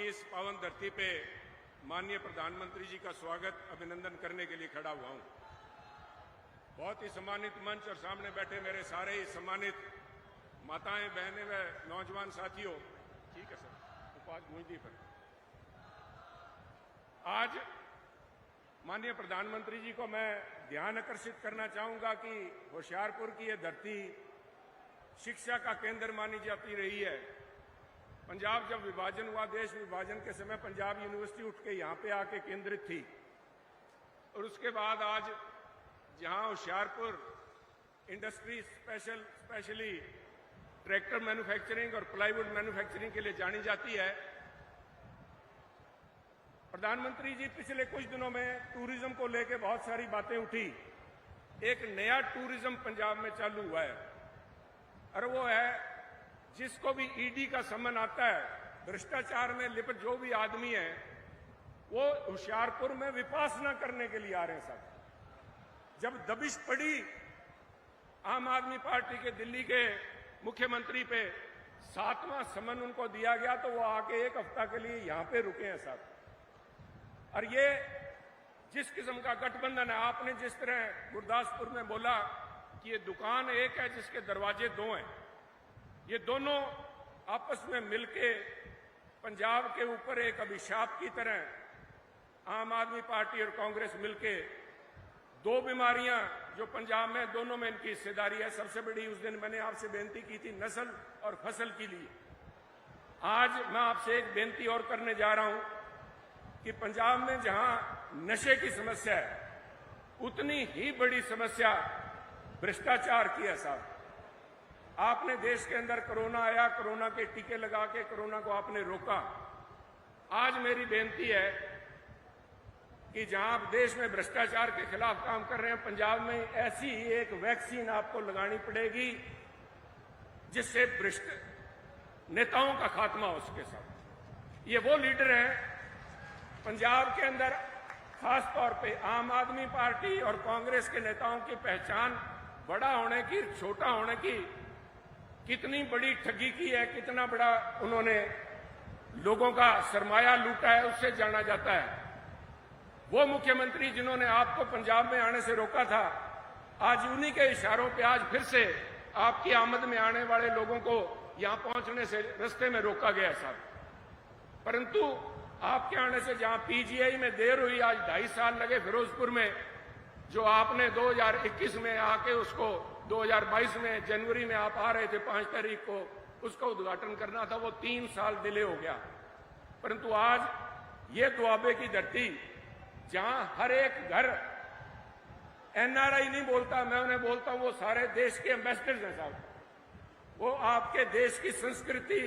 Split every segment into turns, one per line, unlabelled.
की इस पावन धरती पे माननीय प्रधानमंत्री जी का स्वागत अभिनंदन करने के लिए खड़ा हुआ हूं। बहुत ही सम्मानित मंच और सामने बैठे मेरे सारे ही सम्मानित माताएं, बहनें व नौजवान साथियों, ठीक है सर, उपवास गूंजती पर आज माननीय प्रधानमंत्री जी को मैं ध्यान आकर्षित करना चाहूंगा कि होशियारपुर की यह धरती शिक्षा का केंद्र मानी जाती रही है। पंजाब जब विभाजन हुआ, देश विभाजन के समय पंजाब यूनिवर्सिटी उठ के यहाँ पे आके केंद्रित थी और उसके बाद आज जहाँ Hoshiarpur industry specially tractor manufacturing और प्लाईवुड मैन्युफैक्चरिंग के लिए जानी जाती है। प्रधानमंत्री जी पिछले कुछ दिनों में टूरिज्म को लेकर बहुत सारी बातें उठी। एक नया टूरिज्म पंजाब में चालू हुआ है और वो है जिसको भी ईडी का सम्मन आता है, भ्रष्टाचार में लिप्त जो भी आदमी है वो होशियारपुर में विपासना करने के लिए आ रहे हैं। साहब, जब दबिश पड़ी आम आदमी पार्टी के दिल्ली के मुख्यमंत्री पे 7वां सम्मन उनको दिया गया तो वो आके एक हफ्ता के लिए यहां पे रुके हैं साहब। और ये जिस किस्म का गठबंधन है, आपने जिस तरह गुरदासपुर में बोला कि ये दुकान एक है जिसके दरवाजे दो हैं, ये दोनों आपस में मिलके पंजाब के ऊपर एक अभिशाप की तरह आम आदमी पार्टी और कांग्रेस मिलके दो बीमारियां जो पंजाब में, दोनों में इनकी हिस्सेदारी है। सबसे बड़ी उस दिन मैंने आपसे बेनती की थी नस्ल और फसल के लिए। आज मैं आपसे एक बेनती और करने जा रहा हूं कि पंजाब में जहां नशे की समस्या है उतनी ही बड़ी समस्या भ्रष्टाचार की है। साहब, आपने देश के अंदर कोरोना आया, कोरोना के टीके लगा के कोरोना को आपने रोका। आज मेरी बेनती है कि जहां आप देश में भ्रष्टाचार के खिलाफ काम कर रहे हैं, पंजाब में ऐसी ही एक वैक्सीन आपको लगानी पड़ेगी जिससे भ्रष्ट नेताओं का खात्मा हो सके। साहब, ये वो लीडर हैं पंजाब के अंदर, खास तौर पे आम आदमी पार्टी और कांग्रेस के नेताओं की पहचान बड़ा होने की, छोटा होने की, कितनी बड़ी ठगी की है, कितना बड़ा उन्होंने लोगों का सरमाया लूटा है, उससे जाना जाता है। वो मुख्यमंत्री जिन्होंने आपको पंजाब में आने से रोका था, आज उन्हीं के इशारों पे आज फिर से आपकी आमद में आने वाले लोगों को यहां पहुंचने से रास्ते में रोका गया। साहब, परंतु आपके आने से जहां पीजीआई में देर हुई, आज 2.5 साल लगे फिरोजपुर में, जो आपने 2021 में आके उसको 2022 में जनवरी में आप आ रहे थे 5 तारीख को उसका उद्घाटन करना था, वो 3 साल डिले हो गया। परंतु आज ये दुआबे की धरती जहां हर एक घर एनआरआई नहीं बोलता, मैं उन्हें बोलता हूं, वो सारे देश के एम्बेसडर्स हैं। साहब, वो आपके देश की संस्कृति,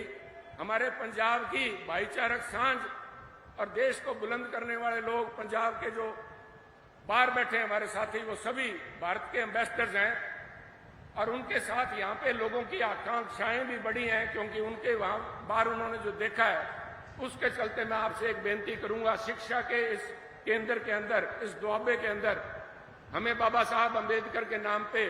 हमारे पंजाब की भाईचारक सांझ और देश को बुलंद करने वाले लोग पंजाब के जो बाहर बैठे हैं हमारे साथी, वो सभी भारत के एम्बेसडर्स हैं और उनके साथ यहाँ पे लोगों की आकांक्षाएं भी बड़ी हैं, क्योंकि उनके वहां बाहर उन्होंने जो देखा है उसके चलते मैं आपसे एक बेनती करूंगा, शिक्षा के इस केंद्र के अंदर, इस दुआबे के अंदर हमें बाबा साहब अंबेडकर के नाम पे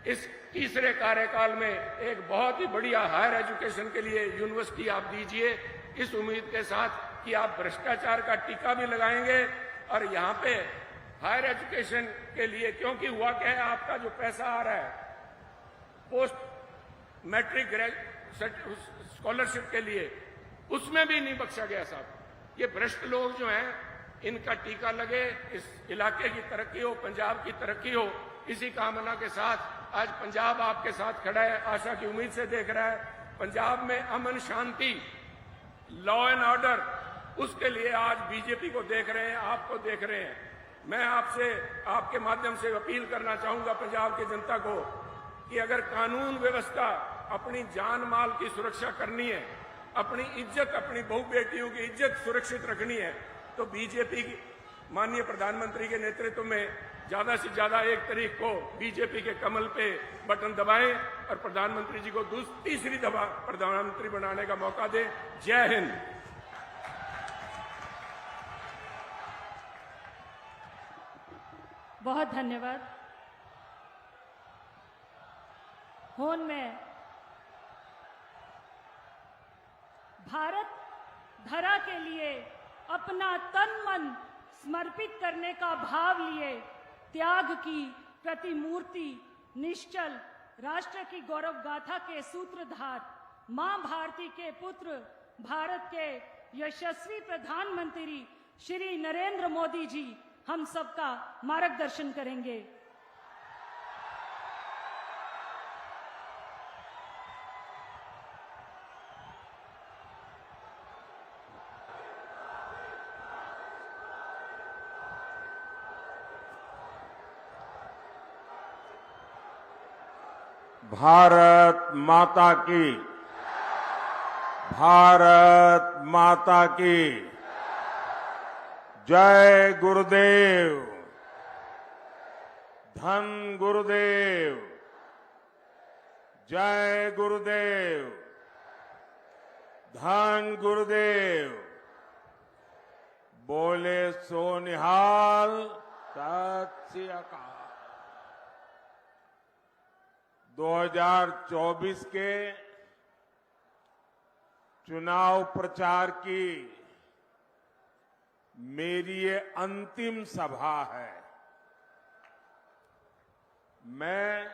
इस तीसरे कार्यकाल में एक बहुत ही बढ़िया हायर एजुकेशन के लिए यूनिवर्सिटी आप दीजिए, इस उम्मीद के साथ कि आप भ्रष्टाचार का टीका भी लगाएंगे और यहाँ पे हायर एजुकेशन के लिए, क्योंकि हुआ क्या है, आपका जो पैसा आ रहा है पोस्ट मैट्रिक स्कॉलरशिप के लिए, उसमें भी नहीं बख्शा गया। साहब, ये भ्रष्ट लोग जो हैं इनका टीका लगे, इस इलाके की तरक्की हो, पंजाब की तरक्की हो, इसी कामना के साथ आज पंजाब आपके साथ खड़ा है, आशा की उम्मीद से देख रहा है। पंजाब में अमन शांति, लॉ एंड ऑर्डर, उसके लिए आज बीजेपी को देख रहे हैं, आपको देख रहे हैं। मैं आपसे, आपके माध्यम से अपील करना चाहूंगा पंजाब की जनता को कि अगर कानून व्यवस्था, अपनी जान माल की सुरक्षा करनी है, अपनी इज्जत, अपनी बहू बेटियों की इज्जत सुरक्षित रखनी है, तो बीजेपी की माननीय प्रधानमंत्री के नेतृत्व में ज्यादा से ज्यादा 1 तारीख को बीजेपी के कमल पे बटन दबाएं और प्रधानमंत्री जी को तीसरी दफा प्रधानमंत्री बनाने का मौका दें। जय हिंद।
बहुत धन्यवाद। होन में भारत धरा के लिए अपना तन मन समर्पित करने का भाव लिए त्याग की प्रतिमूर्ति, निश्चल राष्ट्र की गौरव गाथा के सूत्रधार, मां भारती के पुत्र, भारत के यशस्वी प्रधानमंत्री श्री नरेंद्र मोदी जी हम सबका मार्गदर्शन करेंगे।
भारत माता की, भारत माता की जय गुरुदेव, धन गुरुदेव, जय गुरुदेव, धन गुरुदेव। बोले सो निहाल, सत श्री अकाल। 2024 के चुनाव प्रचार की मेरी ये अंतिम सभा है। मैं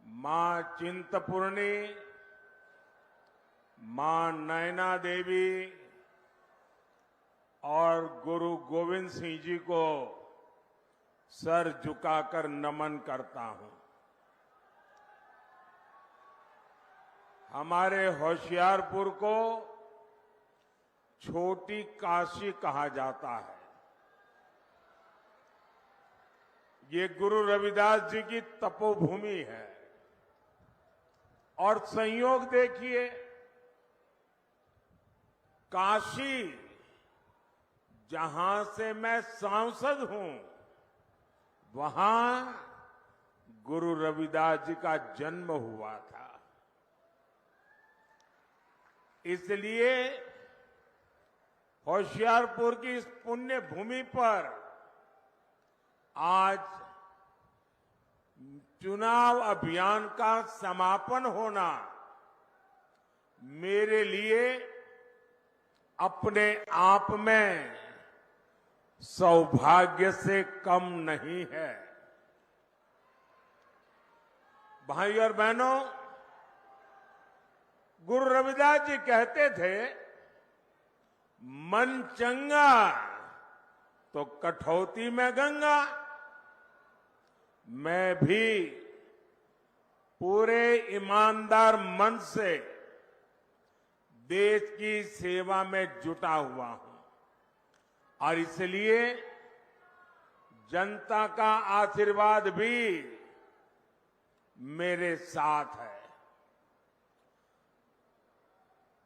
मां चिंतपूर्णी, मां नैना देवी और गुरु गोविंद सिंह जी को सर झुकाकर नमन करता हूं। हमारे होशियारपुर को छोटी काशी कहा जाता है। ये गुरु रविदास जी की तपोभूमि है और संयोग देखिए, काशी जहां से मैं सांसद हूं, वहां गुरु रविदास जी का जन्म हुआ था। इसलिए होशियारपुर की इस पुण्य भूमि पर आज चुनाव अभियान का समापन होना मेरे लिए अपने आप में सौभाग्य से कम नहीं है। भाई और बहनों, गुरु रविदास जी कहते थे, मन चंगा तो कठौती में गंगा। मैं भी पूरे ईमानदार मन से देश की सेवा में जुटा हुआ हूं और इसलिए जनता का आशीर्वाद भी मेरे साथ है।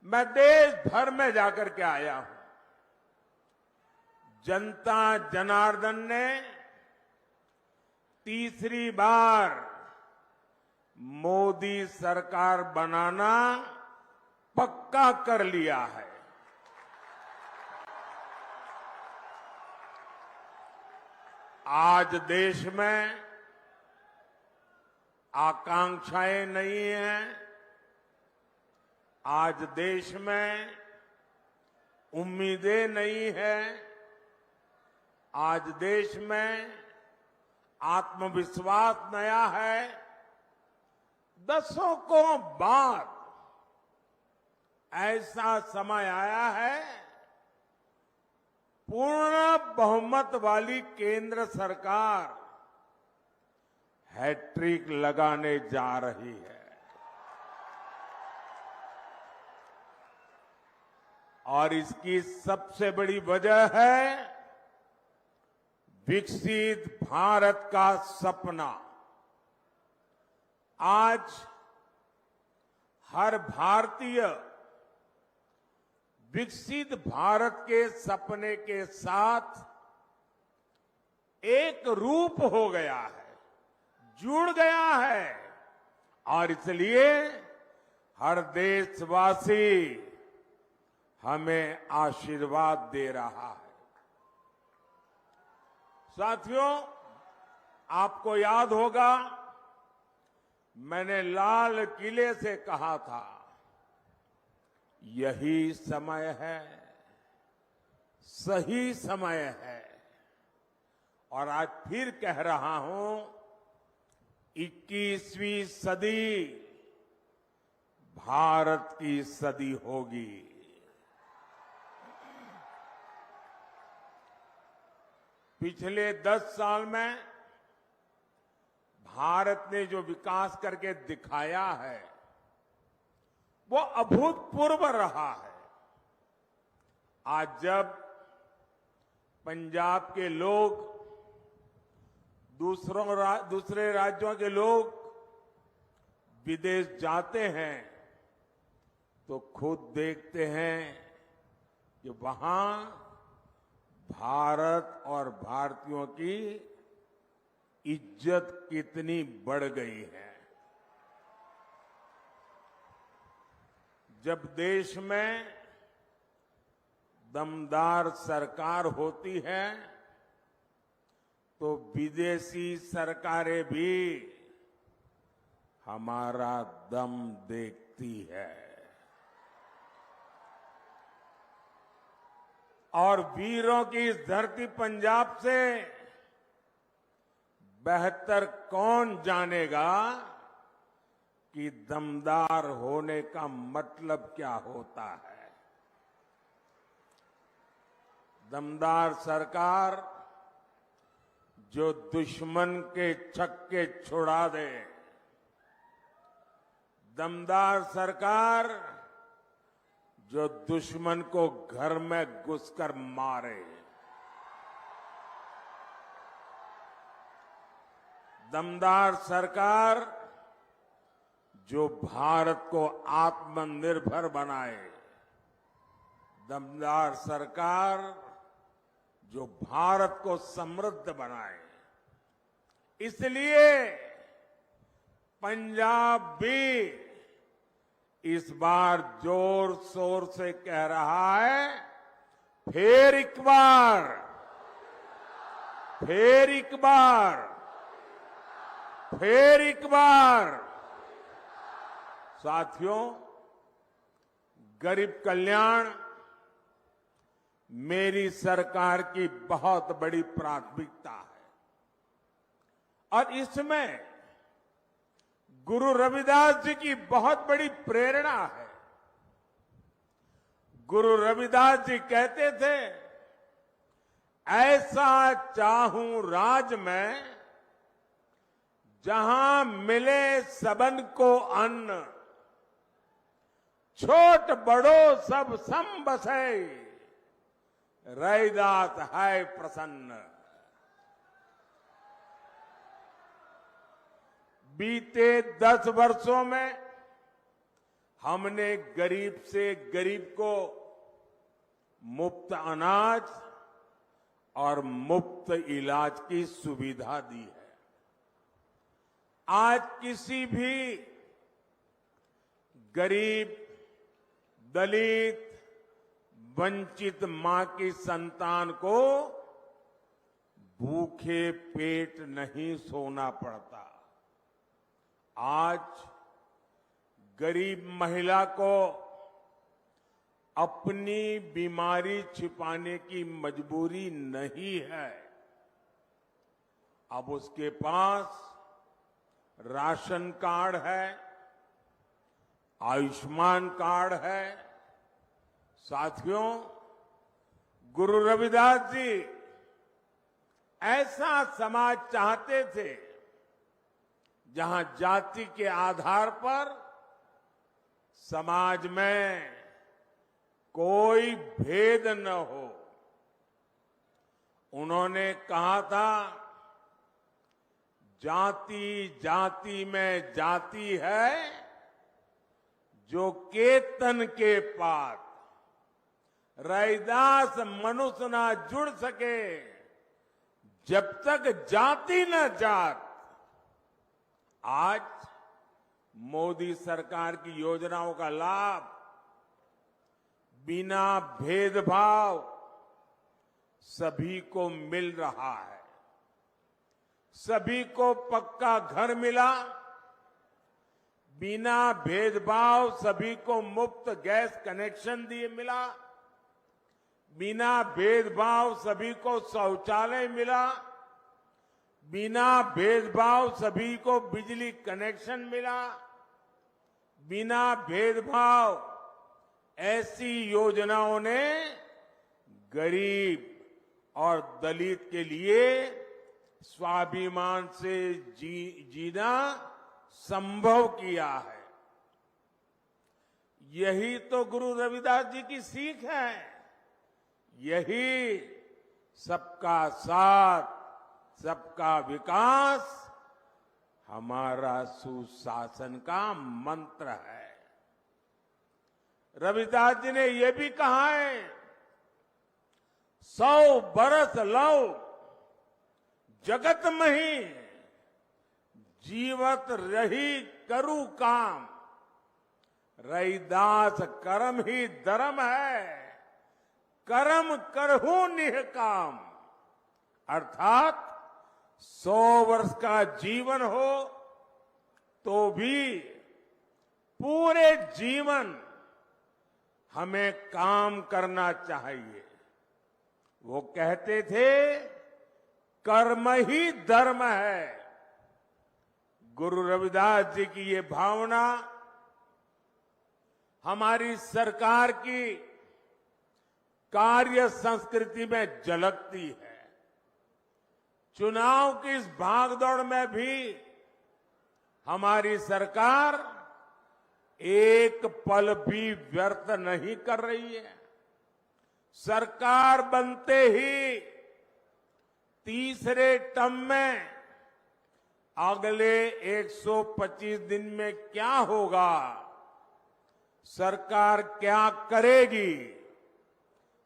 मैं देश भर में जाकर के आया हूं। जनता जनार्दन ने तीसरी बार मोदी सरकार बनाना पक्का कर लिया है। आज देश में आकांक्षाएं नहीं हैं। आज देश में उम्मीदें नहीं है। आज देश में आत्मविश्वास नया है। दशकों बाद ऐसा समय आया है, पूर्ण बहुमत वाली केंद्र सरकार हैट्रिक लगाने जा रही है। और इसकी सबसे बड़ी वजह है विकसित भारत का सपना। आज हर भारतीय विकसित भारत के सपने के साथ एक रूप हो गया है, जुड़ गया है और इसलिए हर देशवासी हमें आशीर्वाद दे रहा है। साथियों, आपको याद होगा, मैंने लाल किले से कहा था, यही समय है, सही समय है। और आज फिर कह रहा हूं, 21वीं सदी भारत की सदी होगी। पिछले 10 साल में भारत ने जो विकास करके दिखाया है वो अभूतपूर्व रहा है। आज जब पंजाब के लोग, दूसरे राज्यों के लोग विदेश जाते हैं तो खुद देखते हैं कि वहां भारत और भारतीयों की इज्जत कितनी बढ़ गई है। जब देश में दमदार सरकार होती है तो विदेशी सरकारें भी हमारा दम देखती है। और वीरों की इस धरती पंजाब से बेहतर कौन जानेगा कि दमदार होने का मतलब क्या होता है। दमदार सरकार जो दुश्मन के छक्के छुड़ा दे, दमदार सरकार जो दुश्मन को घर में घुसकर मारे, दमदार सरकार जो भारत को आत्मनिर्भर बनाए, दमदार सरकार जो भारत को समृद्ध बनाए। इसलिए पंजाब भी इस बार जोर शोर से कह रहा है, फिर एक बार, फिर एक बार, फिर एक बार। साथियों, गरीब कल्याण मेरी सरकार की बहुत बड़ी प्राथमिकता है और इसमें गुरु रविदास जी की बहुत बड़ी प्रेरणा है। गुरु रविदास जी कहते थे, ऐसा चाहूं राज में जहां मिले सबन को अन्न, छोट बड़ो सब सम बसे, रैदास है प्रसन्न। बीते 10 वर्षों में हमने गरीब से गरीब को मुफ्त अनाज और मुफ्त इलाज की सुविधा दी है। आज किसी भी गरीब, दलित, वंचित मां की संतान को भूखे पेट नहीं सोना पड़ता। आज गरीब महिला को अपनी बीमारी छिपाने की मजबूरी नहीं है। अब उसके पास राशन कार्ड है, आयुष्मान कार्ड है। साथियों, गुरु रविदास जी ऐसा समाज चाहते थे जहां जाति के आधार पर समाज में कोई भेद न हो। उन्होंने कहा था, जाति जाति में जाति है, जो केतन के पात, रैदास मनुष्य ना जुड़ सके, जब तक जाति न जात। आज मोदी सरकार की योजनाओं का लाभ बिना भेदभाव सभी को मिल रहा है। सभी को पक्का घर मिला, बिना भेदभाव सभी को मुफ्त गैस कनेक्शन दिए मिला, बिना भेदभाव सभी को शौचालय मिला, बिना भेदभाव सभी को बिजली कनेक्शन मिला, बिना भेदभाव ऐसी योजनाओं ने गरीब और दलित के लिए स्वाभिमान से जीना संभव किया है। यही तो गुरु रविदास जी की सीख है। यही सबका साथ, सबका विकास हमारा सुशासन का मंत्र है। रविदास जी ने यह भी कहा है, 100 बरस लौ जगत मही, जीवत रही करू काम, रैदास कर्म ही धर्म है, कर्म करहू निह काम। अर्थात 100 वर्ष का जीवन हो तो भी पूरे जीवन हमें काम करना चाहिए। वो कहते थे कर्म ही धर्म है। गुरु रविदास जी की ये भावना हमारी सरकार की कार्य संस्कृति में झलकती है। चुनाव की इस भागदौड़ में भी हमारी सरकार एक पल भी व्यर्थ नहीं कर रही है। सरकार बनते ही तीसरे टर्म में अगले 125 दिन में क्या होगा, सरकार क्या करेगी,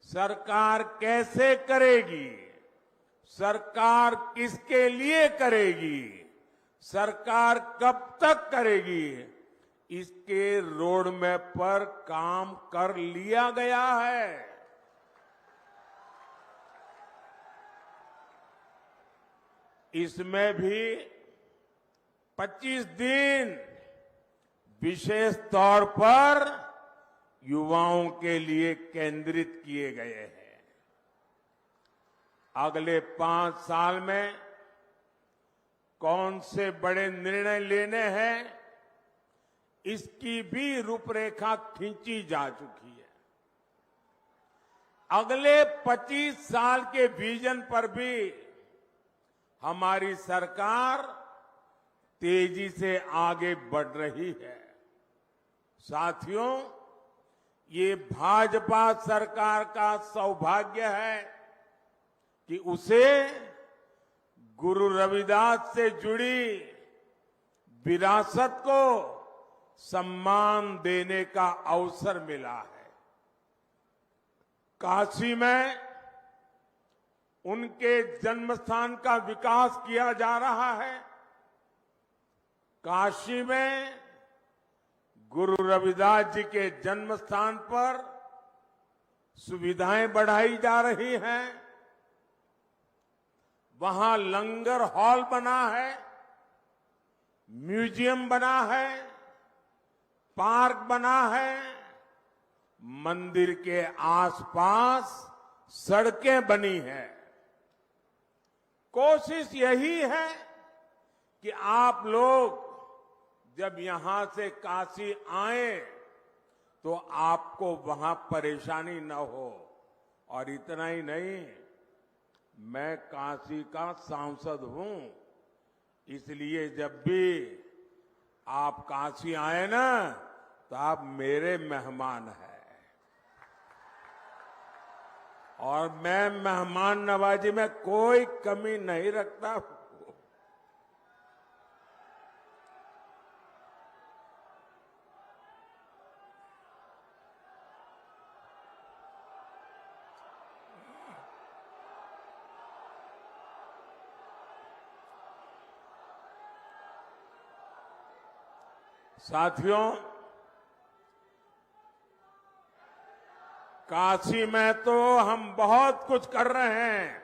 सरकार कैसे करेगी, सरकार किसके लिए करेगी, सरकार कब तक करेगी, इसके रोड मैप पर काम कर लिया गया है। इसमें भी 25 दिन विशेष तौर पर युवाओं के लिए केंद्रित किए गए हैं। अगले 5 साल में कौन से बड़े निर्णय लेने हैं, इसकी भी रूपरेखा खींची जा चुकी है। अगले 25 साल के विजन पर भी हमारी सरकार तेजी से आगे बढ़ रही है। साथियों, ये भाजपा सरकार का सौभाग्य है कि उसे गुरु रविदास से जुड़ी विरासत को सम्मान देने का अवसर मिला है। काशी में उनके जन्मस्थान का विकास किया जा रहा है। काशी में गुरु रविदास जी के जन्मस्थान पर सुविधाएं बढ़ाई जा रही हैं। वहां लंगर हॉल बना है, म्यूजियम बना है, पार्क बना है, मंदिर के आसपास सड़कें बनी हैं। कोशिश यही है कि आप लोग जब यहां से काशी आए तो आपको वहां परेशानी न हो। और इतना ही नहीं, मैं काशी का सांसद हूं, इसलिए जब भी आप काशी आए ना तो आप मेरे मेहमान हैं। और मैं मेहमान नवाजी में कोई कमी नहीं रखता हूं। साथियों, काशी में तो हम बहुत कुछ कर रहे हैं।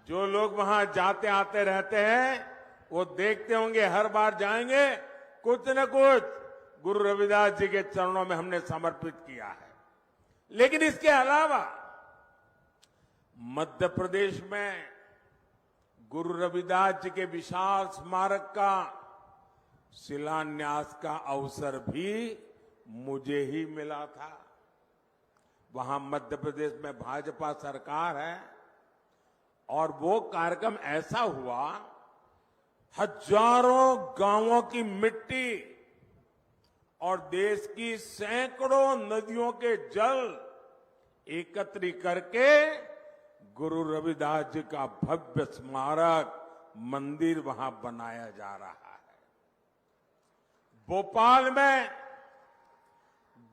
जो लोग वहां जाते आते रहते हैं वो देखते होंगे, हर बार जाएंगे कुछ न कुछ गुरु रविदास जी के चरणों में हमने समर्पित किया है। लेकिन इसके अलावा मध्य प्रदेश में गुरु रविदास जी के विशाल स्मारक का शिलान्यास का अवसर भी मुझे ही मिला था। वहां मध्य प्रदेश में भाजपा सरकार है और वो कार्यक्रम ऐसा हुआ, हजारों गांवों की मिट्टी और देश की सैकड़ों नदियों के जल एकत्रित करके गुरु रविदास जी का भव्य स्मारक मंदिर वहां बनाया जा रहा है। भोपाल में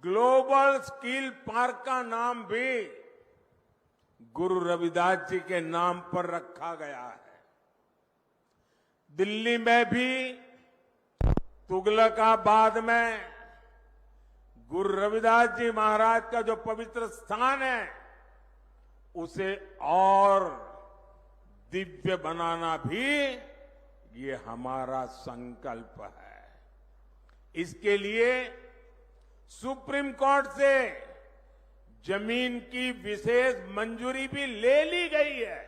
ग्लोबल स्किल पार्क का नाम भी गुरु रविदास जी के नाम पर रखा गया है। दिल्ली में भी तुगलकाबाद में गुरु रविदास जी महाराज का जो पवित्र स्थान है उसे और दिव्य बनाना भी ये हमारा संकल्प है। इसके लिए सुप्रीम कोर्ट से जमीन की विशेष मंजूरी भी ले ली गई है।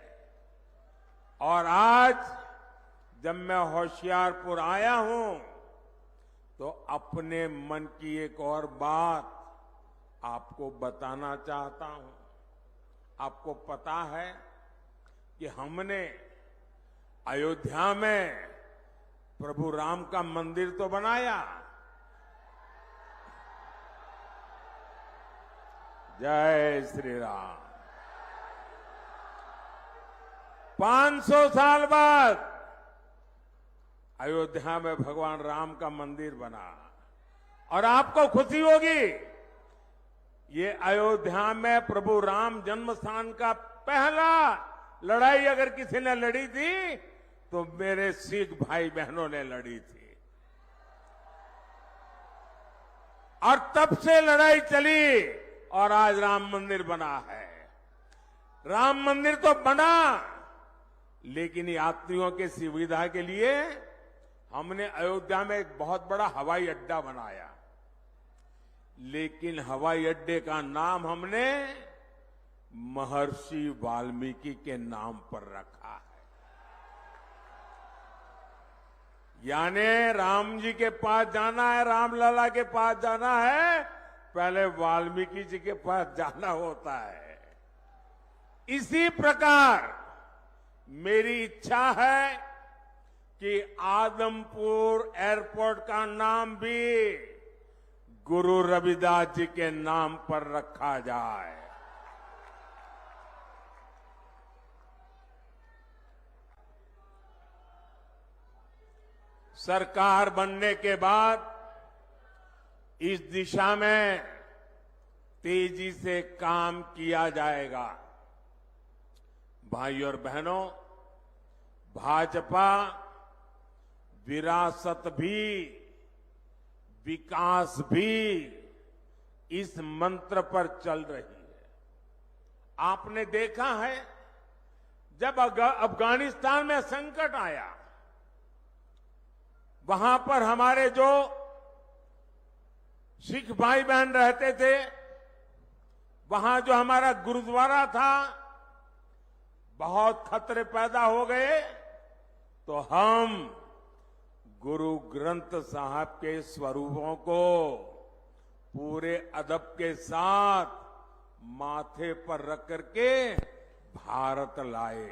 और आज जब मैं होशियारपुर आया हूं तो अपने मन की एक और बात आपको बताना चाहता हूं। आपको पता है कि हमने अयोध्या में प्रभु राम का मंदिर तो बनाया, जय श्री राम। 500 साल बाद अयोध्या में भगवान राम का मंदिर बना और आपको खुशी होगी, ये अयोध्या में प्रभु राम जन्म स्थान का पहला लड़ाई अगर किसी ने लड़ी थी तो मेरे सिख भाई बहनों ने लड़ी थी। और तब से लड़ाई चली और आज राम मंदिर बना है। राम मंदिर तो बना, लेकिन यात्रियों की सुविधा के लिए हमने अयोध्या में एक बहुत बड़ा हवाई अड्डा बनाया। लेकिन हवाई अड्डे का नाम हमने महर्षि वाल्मीकि के नाम पर रखा है। यानी राम जी के पास जाना है, रामलला के पास जाना है, पहले वाल्मीकि जी के पास जाना होता है। इसी प्रकार मेरी इच्छा है कि आदमपुर एयरपोर्ट का नाम भी गुरु रविदास जी के नाम पर रखा जाए। सरकार बनने के बाद इस दिशा में तेजी से काम किया जाएगा। भाइयों और बहनों, भाजपा विरासत भी विकास भी इस मंत्र पर चल रही है। आपने देखा है जब अफगानिस्तान में संकट आया, वहां पर हमारे जो सिख भाई बहन रहते थे, वहां जो हमारा गुरुद्वारा था, बहुत खतरे पैदा हो गए, तो हम गुरु ग्रंथ साहब के स्वरूपों को पूरे अदब के साथ माथे पर रख करके भारत लाए।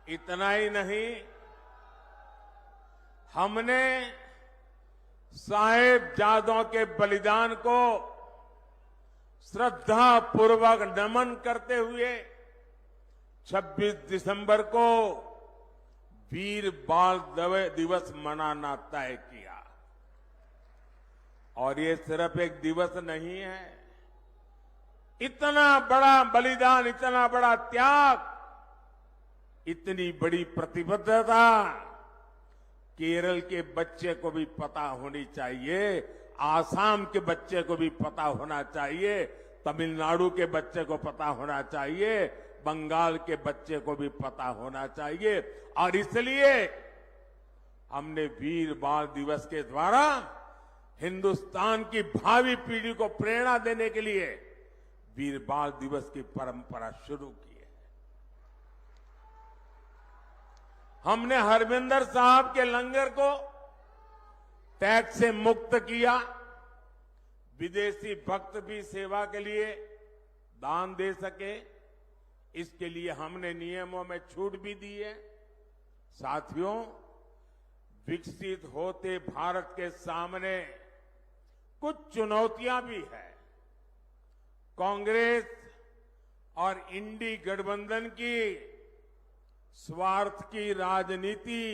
इतना ही नहीं, हमने साहिबजादों के बलिदान को श्रद्धा पूर्वक नमन करते हुए 26 दिसंबर को वीर बाल दिवस मनाना तय किया। और ये सिर्फ एक दिवस नहीं है, इतना बड़ा बलिदान, इतना बड़ा त्याग, इतनी बड़ी प्रतिबद्धता केरल के बच्चे को भी पता होनी चाहिए, आसाम के बच्चे को भी पता होना चाहिए, तमिलनाडु के बच्चे को पता होना चाहिए, बंगाल के बच्चे को भी पता होना चाहिए। और इसलिए हमने वीर बाल दिवस के द्वारा हिंदुस्तान की भावी पीढ़ी को प्रेरणा देने के लिए वीर बाल दिवस की परंपरा शुरू की है। हमने हरमिंदर साहब के लंगर को टैक्स से मुक्त किया। विदेशी भक्त भी सेवा के लिए दान दे सके, इसके लिए हमने नियमों में छूट भी दी है। साथियों, विकसित होते भारत के सामने कुछ चुनौतियां भी है। कांग्रेस और इंडी गठबंधन की स्वार्थ की राजनीति,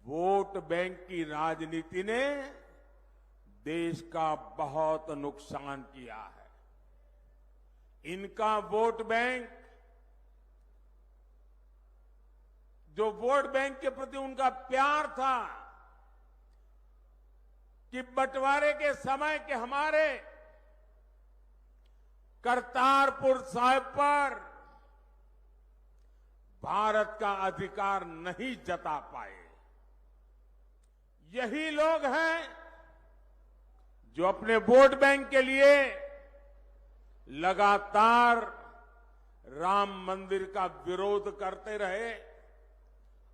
वोट बैंक की राजनीति ने देश का बहुत नुकसान किया है। इनका वोट बैंक, जो वोट बैंक के प्रति उनका प्यार था कि बंटवारे के समय के हमारे करतारपुर साहिब पर भारत का अधिकार नहीं जता पाए। यही लोग हैं जो अपने वोट बैंक के लिए लगातार राम मंदिर का विरोध करते रहे।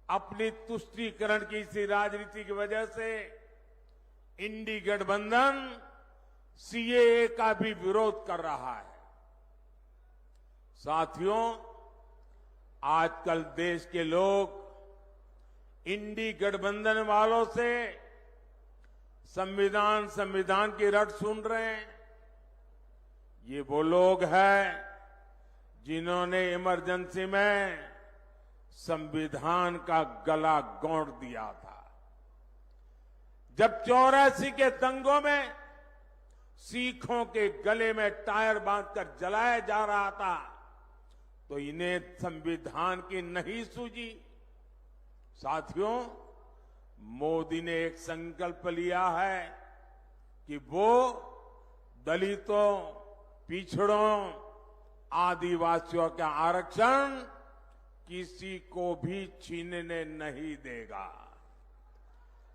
अपनी तुष्टीकरण की इसी राजनीति की वजह से इंडी गठबंधन सीएए का भी विरोध कर रहा है। साथियों, आजकल देश के लोग इंडी गठबंधन वालों से संविधान की रट सुन रहे हैं। ये वो लोग हैं जिन्होंने इमरजेंसी में संविधान का गला घोंट दिया था। जब 84 के दंगों में सिखों के गले में टायर बांधकर जलाया जा रहा था, तो इन्हें संविधान की नहीं सूझी। साथियों, मोदी ने एक संकल्प लिया है कि वो दलितों, पिछड़ों, आदिवासियों का आरक्षण किसी को भी छीनने नहीं देगा।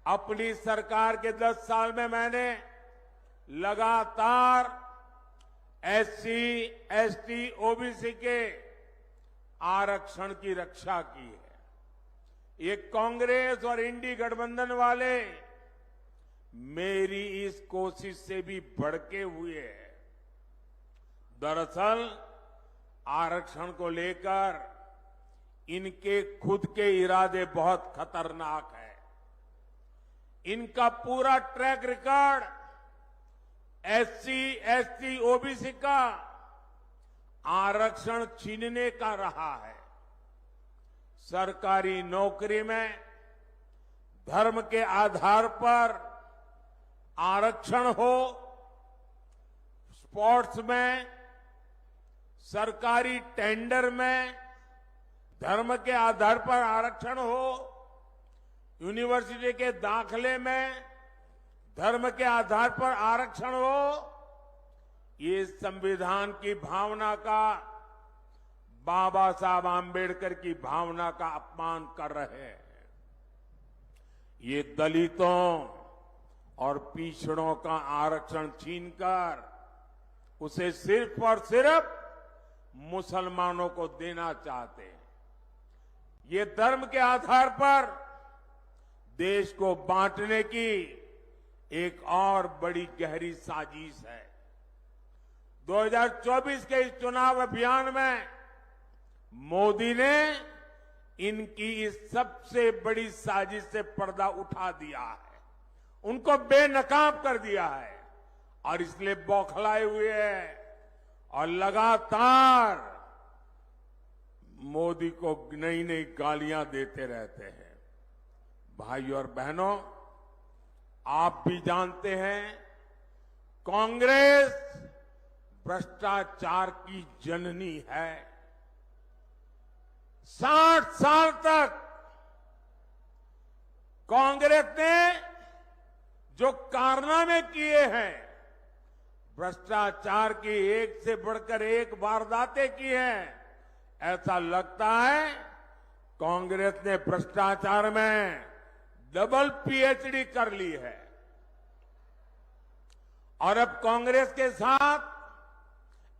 अपनी सरकार के 10 साल में मैंने लगातार एससी, एसटी, ओबीसी के आरक्षण की रक्षा की है। ये कांग्रेस और इंडी गठबंधन वाले मेरी इस कोशिश से भी भड़के हुए हैं। दरअसल आरक्षण को लेकर इनके खुद के इरादे बहुत खतरनाक है। इनका पूरा track record SC, ST, OBC का आरक्षण छीनने का रहा है। सरकारी नौकरी में धर्म के आधार पर आरक्षण हो, स्पोर्ट्स में, सरकारी टेंडर में धर्म के आधार पर आरक्षण हो, यूनिवर्सिटी के दाखले में धर्म के आधार पर आरक्षण हो, ये संविधान की भावना का, बाबा साहब आंबेडकर की भावना का अपमान कर रहे हैं। ये दलितों और पिछड़ों का आरक्षण छीनकर उसे सिर्फ और सिर्फ मुसलमानों को देना चाहते हैं। ये धर्म के आधार पर देश को बांटने की एक और बड़ी गहरी साजिश है। 2024 के इस चुनाव अभियान में मोदी ने इनकी इस सबसे बड़ी साजिश से पर्दा उठा दिया है, उनको बेनकाब कर दिया है और इसलिए बौखलाए हुए हैं और लगातार मोदी को नई नई गालियां देते रहते हैं। भाई और बहनों, आप भी जानते हैं कांग्रेस भ्रष्टाचार की जननी है। 60 साल तक कांग्रेस ने जो कारनामे किए हैं, भ्रष्टाचार की एक से बढ़कर एक वारदातें की हैं। ऐसा लगता है कांग्रेस ने भ्रष्टाचार में डबल पीएचडी कर ली है और अब कांग्रेस के साथ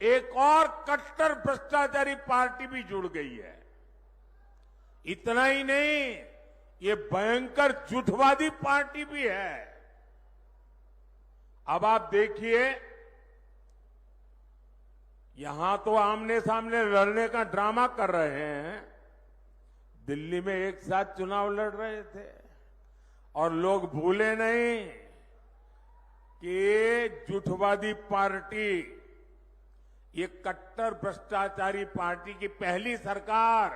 एक और कट्टर भ्रष्टाचारी पार्टी भी जुड़ गई है। इतना ही नहीं, ये भयंकर झूठवादी पार्टी भी है। अब आप देखिए, यहां तो आमने सामने लड़ने का ड्रामा कर रहे हैं, दिल्ली में एक साथ चुनाव लड़ रहे थे और लोग भूले नहीं कि ये झूठवादी पार्टी, ये कट्टर भ्रष्टाचारी पार्टी की पहली सरकार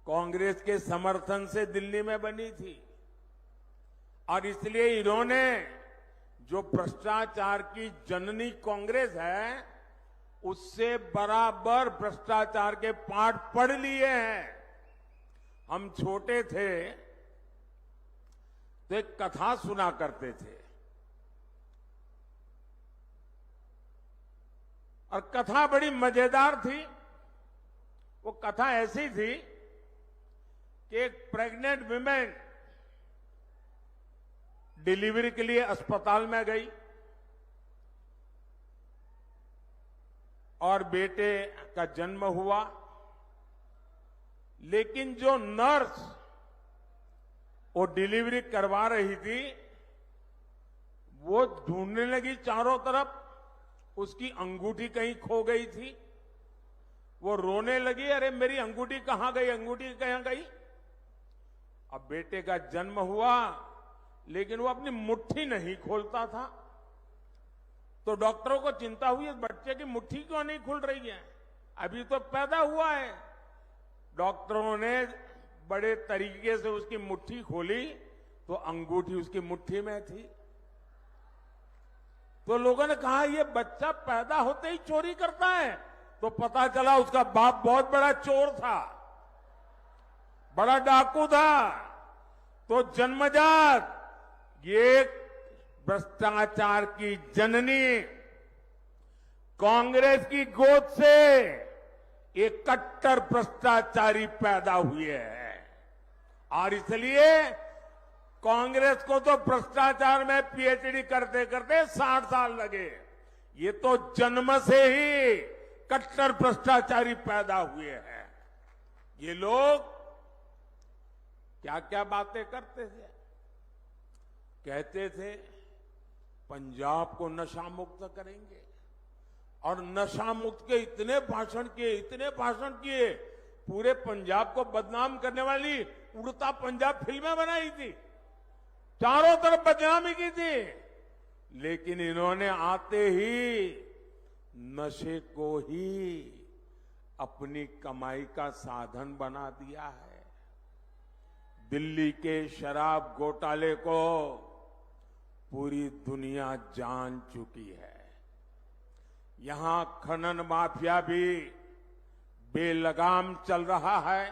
कांग्रेस के समर्थन से दिल्ली में बनी थी और इसलिए इन्होंने जो भ्रष्टाचार की जननी कांग्रेस है उससे बराबर भ्रष्टाचार के पाठ पढ़ लिए हैं। हम छोटे थे तो एक कथा सुना करते थे और कथा बड़ी मजेदार थी। वो कथा ऐसी थी कि एक प्रेग्नेंट विमेन डिलीवरी के लिए अस्पताल में गई और बेटे का जन्म हुआ, लेकिन जो नर्स वो डिलीवरी करवा रही थी वो ढूंढने लगी चारों तरफ, उसकी अंगूठी कहीं खो गई थी। वो रोने लगी, अरे मेरी अंगूठी कहां गई, अंगूठी कहां गई। अब बेटे का जन्म हुआ लेकिन वो अपनी मुट्ठी नहीं खोलता था, तो डॉक्टरों को चिंता हुई, इस बच्चे की मुट्ठी क्यों नहीं खुल रही है, अभी तो पैदा हुआ है। डॉक्टरों ने बड़े तरीके से उसकी मुट्ठी खोली तो अंगूठी उसकी मुट्ठी में थी। तो लोगों ने कहा ये बच्चा पैदा होते ही चोरी करता है, तो पता चला उसका बाप बहुत बड़ा चोर था, बड़ा डाकू था। तो जन्मजात ये भ्रष्टाचार की जननी कांग्रेस की गोद से एक कट्टर भ्रष्टाचारी पैदा हुए हैं और इसलिए कांग्रेस को तो भ्रष्टाचार में पीएचडी करते करते 60 साल लगे। ये तो जन्म से ही कट्टर भ्रष्टाचारी पैदा हुए हैं। ये लोग क्या क्या बातें करते थे, कहते थे पंजाब को नशा मुक्त करेंगे और नशा मुक्त के इतने भाषण किए, पूरे पंजाब को बदनाम करने वाली उड़ता पंजाब फिल्में बनाई थी, चारों तरफ बदनामी की थी। लेकिन इन्होंने आते ही नशे को ही अपनी कमाई का साधन बना दिया है। दिल्ली के शराब घोटाले को पूरी दुनिया जान चुकी है। यहां खनन माफिया भी बेलगाम चल रहा है।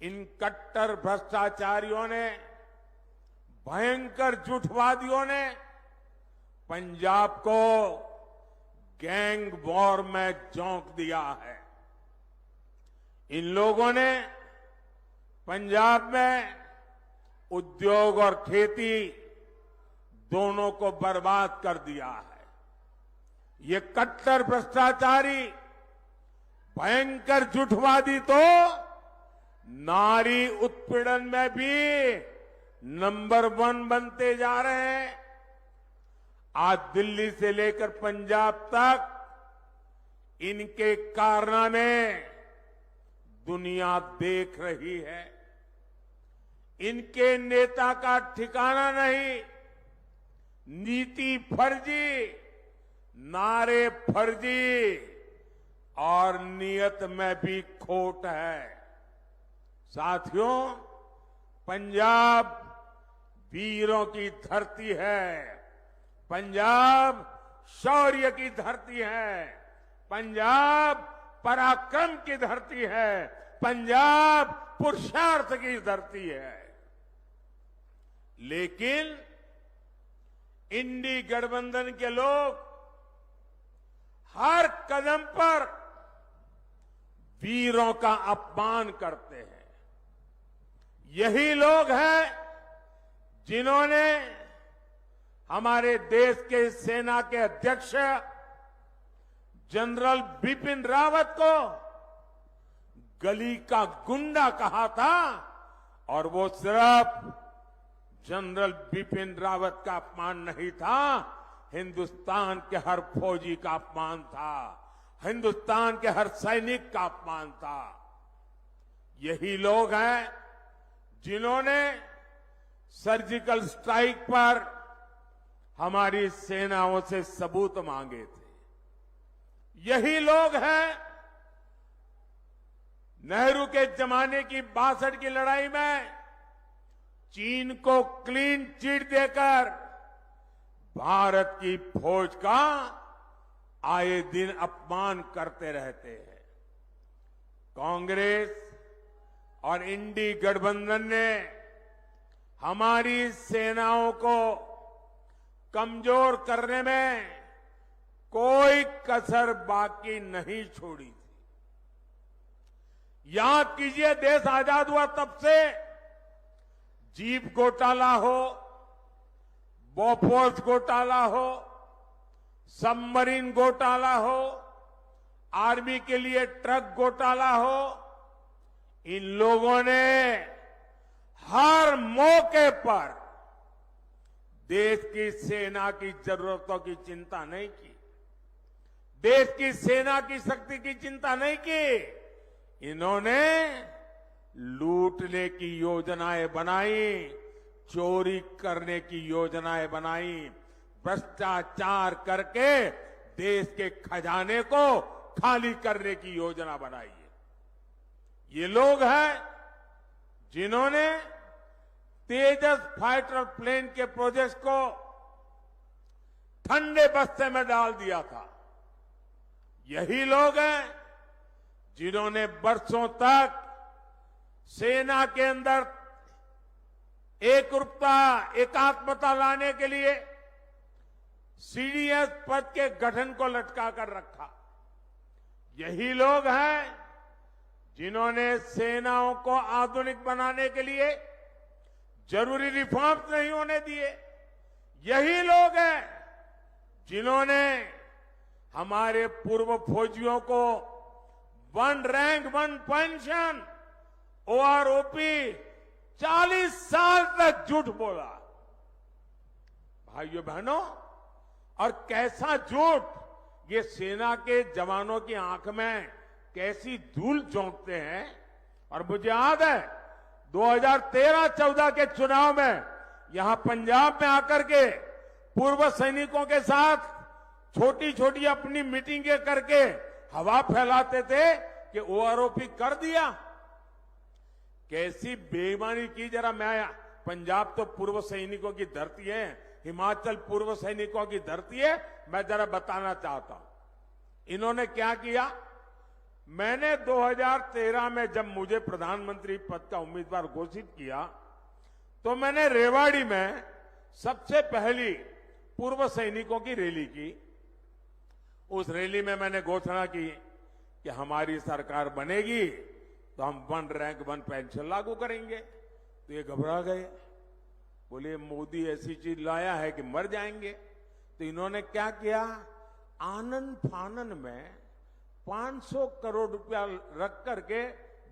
इन कट्टर भ्रष्टाचारियों ने, भयंकर झूठवादियों ने पंजाब को गैंग वॉर में झोंक दिया है। इन लोगों ने पंजाब में उद्योग और खेती दोनों को बर्बाद कर दिया है। ये कट्टर भ्रष्टाचारी, भयंकर झूठवादी तो नारी उत्पीड़न में भी नंबर 1 बनते जा रहे हैं। आज दिल्ली से लेकर पंजाब तक इनके कारनामे दुनिया देख रही है। इनके नेता का ठिकाना नहीं, नीति फर्जी, नारे फर्जी और नियत में भी खोट है। साथियों, पंजाब वीरों की धरती है, पंजाब शौर्य की धरती है, पंजाब पराक्रम की धरती है, पंजाब पुरुषार्थ की धरती है। लेकिन इंडी गठबंधन के लोग हर कदम पर वीरों का अपमान करते हैं। यही लोग हैं जिन्होंने हमारे देश के सेना के अध्यक्ष जनरल बिपिन रावत को गली का गुंडा कहा था, और वो सिर्फ जनरल बिपिन रावत का अपमान नहीं था, हिंदुस्तान के हर फौजी का अपमान था, हिंदुस्तान के हर सैनिक का अपमान था। यही लोग हैं जिन्होंने सर्जिकल स्ट्राइक पर हमारी सेनाओं से सबूत मांगे थे। यही लोग हैं नेहरू के जमाने की 62 की लड़ाई में चीन को क्लीन चिट देकर भारत की फौज का आए दिन अपमान करते रहते हैं। कांग्रेस और इंडी गठबंधन ने हमारी सेनाओं को कमजोर करने में कोई कसर बाकी नहीं छोड़ी थी। याद कीजिए, देश आजाद हुआ तब से जीप घोटाला हो, बोफोर्स घोटाला हो, सबमरीन घोटाला हो, आर्मी के लिए ट्रक घोटाला हो, इन लोगों ने हर मौके पर देश की सेना की जरूरतों की चिंता नहीं की, देश की सेना की शक्ति की चिंता नहीं की। इन्होंने लूटने की योजनाएं बनाई, चोरी करने की योजनाएं बनाई, भ्रष्टाचार करके देश के खजाने को खाली करने की योजना बनाई है। ये लोग हैं जिन्होंने तेजस फाइटर प्लेन के प्रोजेक्ट को ठंडे बस्ते में डाल दिया था। यही लोग हैं जिन्होंने बरसों तक सेना के अंदर एकरूपता, एकात्मता लाने के लिए सीडीएस पद के गठन को लटका कर रखा। यही लोग हैं जिन्होंने सेनाओं को आधुनिक बनाने के लिए जरूरी रिफॉर्म्स नहीं होने दिए। यही लोग हैं जिन्होंने हमारे पूर्व फौजियों को 1 रैंक 1 पेंशन, ओआरओपी 40 साल तक झूठ बोला। भाइयों बहनों, और कैसा झूठ, ये सेना के जवानों की आंख में कैसी धूल झोंकते हैं। और मुझे याद है 2013-14 के चुनाव में यहां पंजाब में आकर के पूर्व सैनिकों के साथ छोटी छोटी अपनी मीटिंगें करके हवा फैलाते थे कि ओआरओपी कर दिया। कैसी बेईमानी की, जरा मैं, पंजाब तो पूर्व सैनिकों की धरती है, हिमाचल पूर्व सैनिकों की धरती है, मैं जरा बताना चाहता हूं इन्होंने क्या किया। मैंने 2013 में जब मुझे प्रधानमंत्री पद का उम्मीदवार घोषित किया तो मैंने रेवाड़ी में सबसे पहली पूर्व सैनिकों की रैली की। उस रैली में मैंने घोषणा की कि हमारी सरकार बनेगी तो हम 1 रैंक 1 पेंशन लागू करेंगे। तो ये घबरा गए, बोले मोदी ऐसी चीज लाया है कि मर जाएंगे। तो इन्होंने क्या किया, आनन फानन में 500 करोड़ रुपया रख करके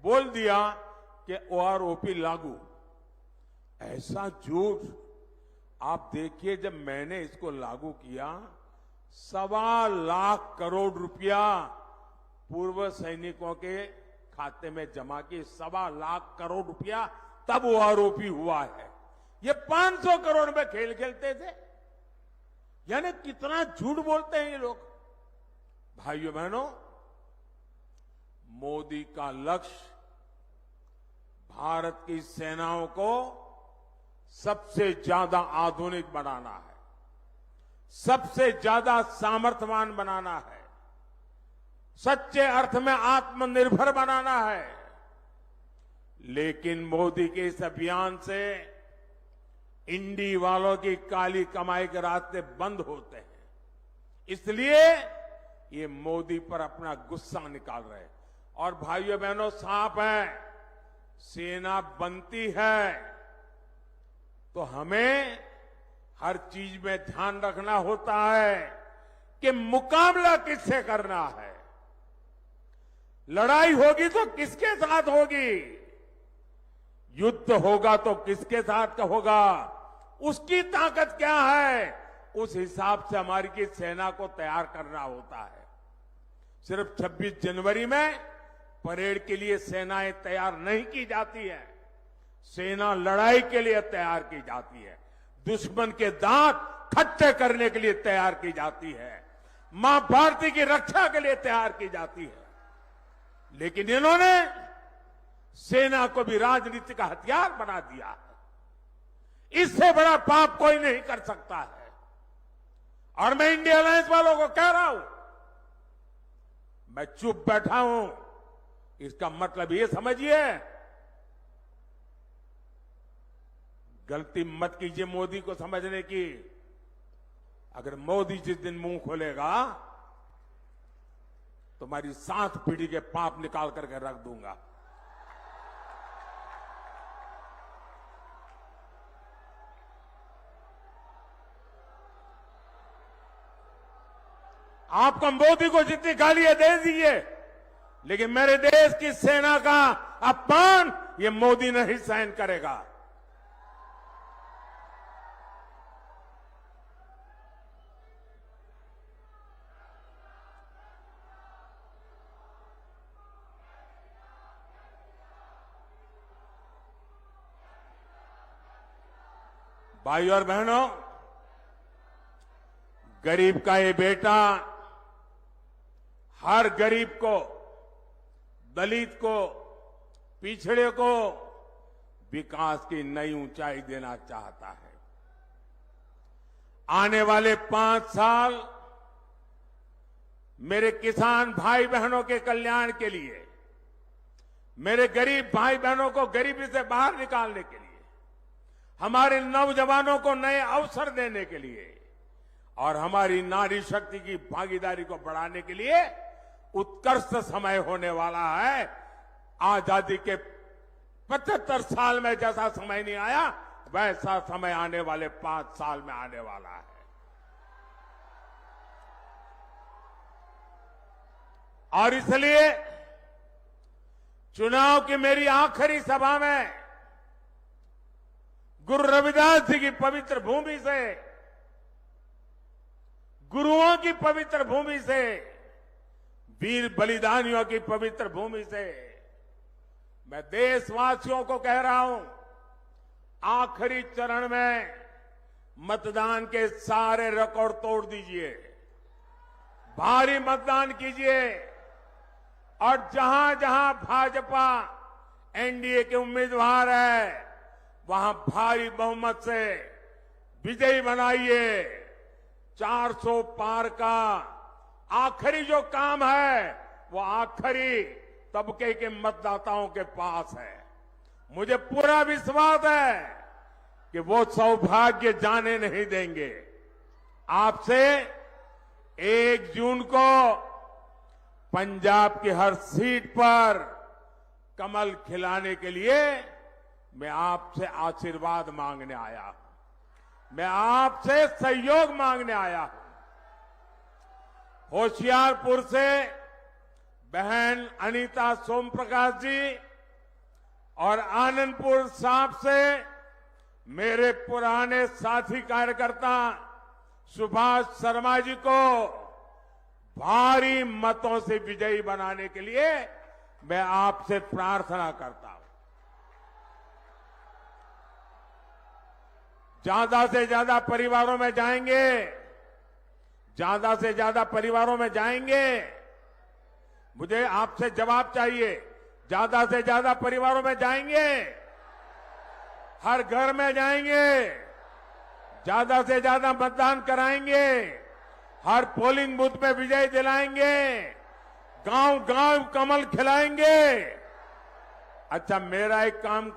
बोल दिया कि ओआरओपी लागू। ऐसा झूठ। आप देखिए, जब मैंने इसको लागू किया 1.25 लाख करोड़ रुपया पूर्व सैनिकों के खाते में जमा की, 1.25 लाख करोड़ रुपया तब ओआरओपी हुआ है। ये 500 करोड़ में खेल खेलते थे। यानी कितना झूठ बोलते हैं ये लोग। भाइयों बहनों, मोदी का लक्ष्य भारत की सेनाओं को सबसे ज्यादा आधुनिक बनाना है, सबसे ज्यादा सामर्थ्यवान बनाना है, सच्चे अर्थ में आत्मनिर्भर बनाना है। लेकिन मोदी के इस अभियान से इंडी वालों की काली कमाई के रास्ते बंद होते हैं। इसलिए ये मोदी पर अपना गुस्सा निकाल रहे हैं। और भाइयों बहनों, साफ है, सेना बनती है तो हमें हर चीज में ध्यान रखना होता है कि मुकाबला किससे करना है। लड़ाई होगी तो किसके साथ होगी, युद्ध होगा तो किसके साथ का होगा, उसकी ताकत क्या है, उस हिसाब से हमारी की सेना को तैयार करना होता है। सिर्फ 26 जनवरी में परेड के लिए सेनाएं तैयार नहीं की जाती है, सेना लड़ाई के लिए तैयार की जाती है, दुश्मन के दांत खट्टे करने के लिए तैयार की जाती है, मां भारती की रक्षा के लिए तैयार की जाती है। लेकिन इन्होंने सेना को भी राजनीति का हथियार बना दिया है। इससे बड़ा पाप कोई नहीं कर सकता है। और मैं इंडिया अलायंस वालों को कह रहा हूं, मैं चुप बैठा हूं, इसका मतलब ये समझिए, गलती मत कीजिए मोदी को समझने की। अगर मोदी जिस दिन मुंह खोलेगा तो हमारी 7 पीढ़ी के पाप निकाल करके रख दूंगा। आपको मोदी को जितनी गालियां दे दीजिए, लेकिन मेरे देश की सेना का अपमान ये मोदी नहीं सहन करेगा। भाई और बहनों, गरीब का ये बेटा हर गरीब को, दलित को, पिछड़े को विकास की नई ऊंचाई देना चाहता है। आने वाले 5 साल मेरे किसान भाई बहनों के कल्याण के लिए, मेरे गरीब भाई बहनों को गरीबी से बाहर निकालने के लिए, हमारे नौजवानों को नए अवसर देने के लिए और हमारी नारी शक्ति की भागीदारी को बढ़ाने के लिए उत्कृष्ट समय होने वाला है। आजादी के 75 साल में जैसा समय नहीं आया, वैसा समय आने वाले 5 साल में आने वाला है। और इसलिए चुनाव की मेरी आखिरी सभा में गुरु रविदास जी की पवित्र भूमि से, गुरुओं की पवित्र भूमि से, वीर बलिदानियों की पवित्र भूमि से मैं देशवासियों को कह रहा हूं, आखिरी चरण में मतदान के सारे रिकॉर्ड तोड़ दीजिए, भारी मतदान कीजिए और जहां जहां भाजपा एनडीए के उम्मीदवार है वहां भारी बहुमत से विजयी बनाइए। 400 पार का आखिरी जो काम है वो आखिरी तबके के मतदाताओं के पास है। मुझे पूरा विश्वास है कि वो सौभाग्य जाने नहीं देंगे। आपसे 1 जून को पंजाब की हर सीट पर कमल खिलाने के लिए मैं आपसे आशीर्वाद मांगने आया हूं, मैं आपसे सहयोग मांगने आया हूं। होशियारपुर से बहन अनीता सोमप्रकाश जी और आनंदपुर साहब से मेरे पुराने साथी कार्यकर्ता सुभाष शर्मा जी को भारी मतों से विजयी बनाने के लिए मैं आपसे प्रार्थना करता हूं। ज्यादा से ज्यादा परिवारों में जाएंगे, ज्यादा से ज्यादा परिवारों में जाएंगे। मुझे आपसे जवाब चाहिए, ज्यादा से ज्यादा परिवारों में जाएंगे, हर घर में जाएंगे, ज्यादा से ज्यादा मतदान कराएंगे, हर पोलिंग बूथ में विजय दिलाएंगे, गांव गांव कमल खिलाएंगे। अच्छा, मेरा एक काम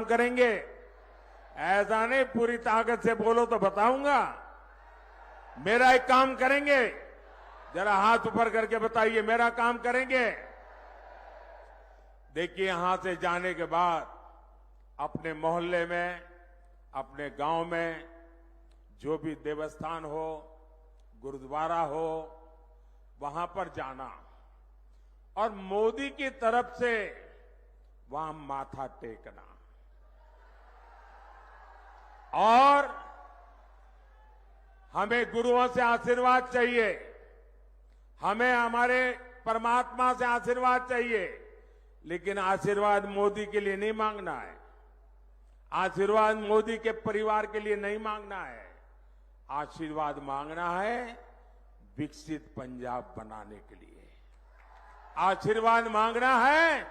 करेंगे, ऐसा नहीं पूरी ताकत से बोलो तो बताऊंगा। मेरा एक काम करेंगे? जरा हाथ ऊपर करके बताइए, मेरा काम करेंगे? देखिए, यहां से जाने के बाद अपने मोहल्ले में, अपने गांव में जो भी देवस्थान हो, गुरुद्वारा हो, वहां पर जाना और मोदी की तरफ से वहां माथा टेकना और हमें गुरुओं से आशीर्वाद चाहिए, हमें हमारे परमात्मा से आशीर्वाद चाहिए, लेकिन आशीर्वाद मोदी के लिए नहीं मांगना है, आशीर्वाद मोदी के परिवार के लिए नहीं मांगना है, आशीर्वाद मांगना है विकसित पंजाब बनाने के लिए, आशीर्वाद मांगना है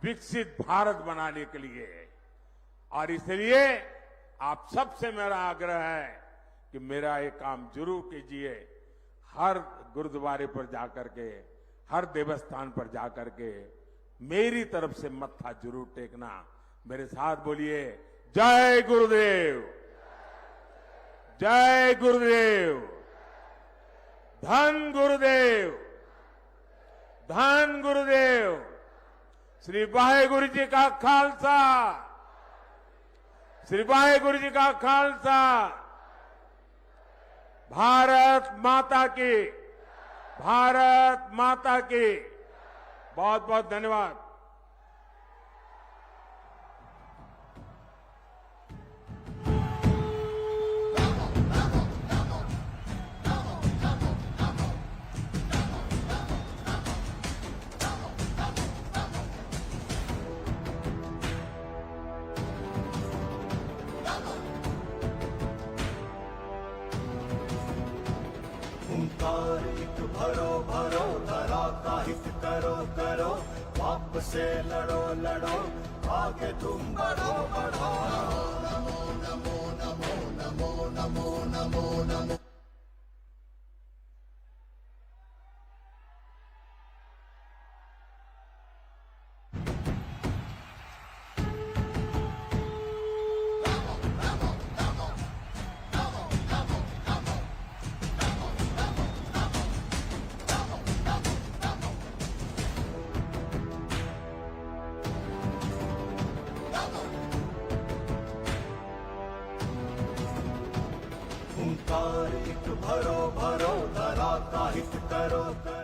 विकसित भारत बनाने के लिए। और इसलिए आप सबसे मेरा आग्रह है कि मेरा ये काम जरूर कीजिए, हर गुरुद्वारे पर जाकर के, हर देवस्थान पर जाकर के मेरी तरफ से मत्था जरूर टेकना। मेरे साथ बोलिए, जय गुरुदेव, जय गुरुदेव, धन गुरुदेव, धन गुरुदेव। श्री वाहेगुरु जी का खालसा, श्री वाहेगुरु जी का खालसा। भारत माता की, भारत माता की। बहुत बहुत धन्यवाद।
ओंकार एक भरो भरो, धरा का हित करो करो, पाप से लड़ो लड़ो, आगे तुम बढ़ो बढ़ो। नमो नमो नमो नमो नमो नमो नमो। ओंकार एक भरो भरो, धरा का हित करो करो।